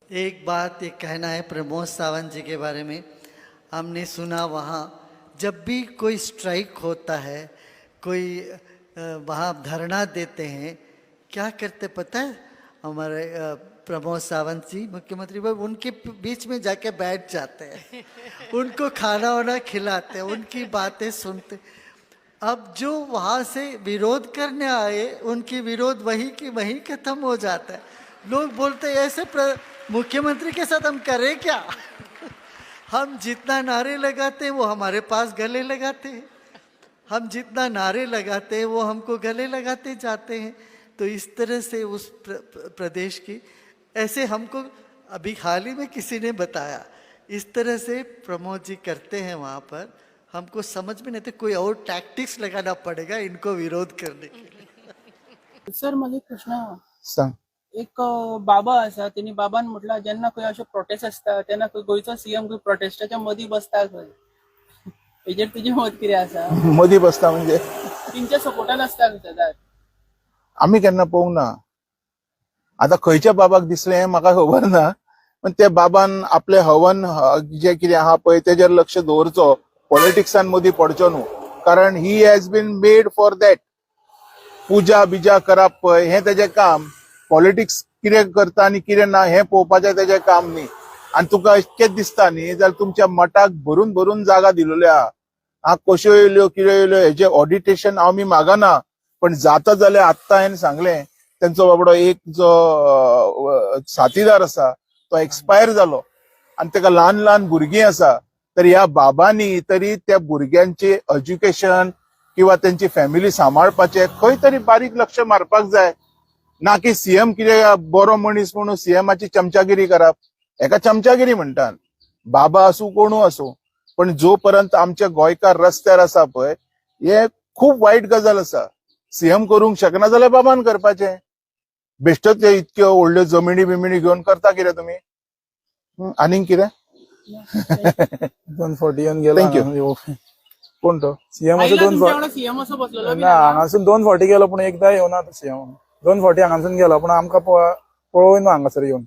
एक बात ये कहना है प्रमोद सावंत जी के बारे में। हमने सुना वहाँ जब भी कोई स्ट्राइक होता है, कोई वहाँ धरना देते हैं, क्या करते पता है? हमारे प्रमोद सावंत जी मुख्यमंत्री वो उनके बीच में जाके बैठ जाते हैं, उनको खाना वाना खिलाते हैं, उनकी बातें सुनते। अब जो वहाँ से विरोध करने आए उनकी विरोध वहीं की वहीं खत्म हो जाता है। लोग बोलते हैं ऐसे मुख्यमंत्री के साथ हम करें क्या? हम जितना नारे लगाते हैं वो हमारे पास गले लगाते हैं, हम जितना नारे लगाते हैं वो हमको गले लगाते जाते हैं। तो इस तरह से उस प्रदेश की ऐसे हमको अभी हाल ही में किसी ने बताया, इस तरह से प्रमोद जी करते हैं वहाँ पर। हमको समझ में नहीं थे, कोई और टैक्टिक्स लगाना पड़ेगा इनको विरोध करने के लिए। सर मला एक प्रश्न सांग. एक बाबा आसा त्यांनी बाबान म्हटलं जेन्ना खंय अशे प्रोटेस्ट असता तेन्ना गोयचो सीएम खंय प्रोटेस्टाच्या मदीं बसता खंय, हेजेर तुजें मत कितें आसा? मदीं बसता म्हणजे तेंच्या सपोर्टान असता सदांच आम्ही केन्ना पळोवंक ना. आता खंयच्या बाबाक दिसलें हें म्हाका खबर ना, पण त्या बाबान आपले हवन जे कितें आहा पळय तेजेर लक्ष दवरचो, पॉलिटिक्सान मदीं पडचो न्हू. कारण ही has been made for that. पुजा बिजा करप पळय हें तेजें काम. पॉलिटिक्स कितें करता आनी कितें ना हें पळोवपाचें तेजें काम न्ही. आनी तुका इतकेंच दिसता न्ही जाल्यार तुमच्या मठाक भरून भरून जागा दिलेल्यो आहा. कश्यो येयल्यो कितें येयल्यो हेजें ऑडिटेशन आमी मागना, पण जाता जाल्यार आत्तां हांवें सांगलें त्यांचो बाबडो एक जो साथीदार आसा तो एक्सपायर जालो आनी ताका ल्हान ल्हान भुरगीं आसा. तर ह्या बाबांनी तरी त्या भुरग्यांचे एज्युकेशन किंवा त्यांची फॅमिली सांबाळपाचें खंय तरी बारीक लक्ष मारपाक जाय. ना की सीएम कितें बरो मनीस म्हणून सीएमाची चमचागिरी करप. हेका चमचागिरी म्हणटात. बाबा आसूं कोणूय आसूं, पण जो पर्यंत आमचे गोंयकार रस्त्यार आसा पळय हे खूप वायट गजाल आसा. सीएम करूंक शकना जाल्यार बाबान करपाचें. बेश्टोच इतक्यो व्हडल्यो जमिनी बिमिणी घेवन करता कितें तुमी? आनीक कितें? 240 येऊन गेलो. थँक्यू. कोण तो? सीएम असं 240 सीएम असो बसलेलो बी ना हांगासून 240 गेलो पण एकदा येवना सीएम. 240 हांगासून गेलो पण आमकां पळोवना हांगासर येवन.